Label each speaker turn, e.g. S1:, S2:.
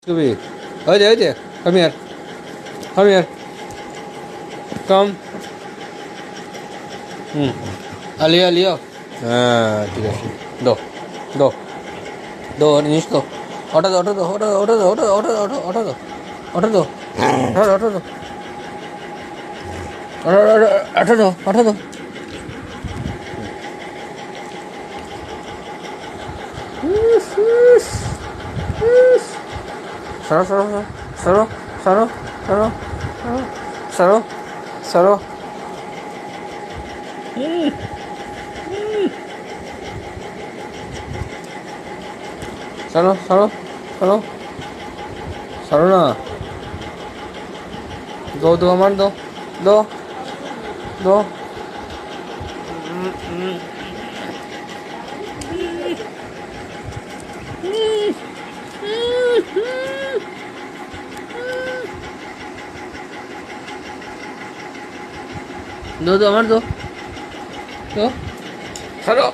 S1: Scooby. Oye. Come here. Come here. Come. Leo. ঠিক আছে। দো। দো। দো জিনিস দো। অটো দো। অটো দো। অটো দো। অটো দো। সরো। সরো না। দো আমার দো। দো। দো আমার দো। সরো।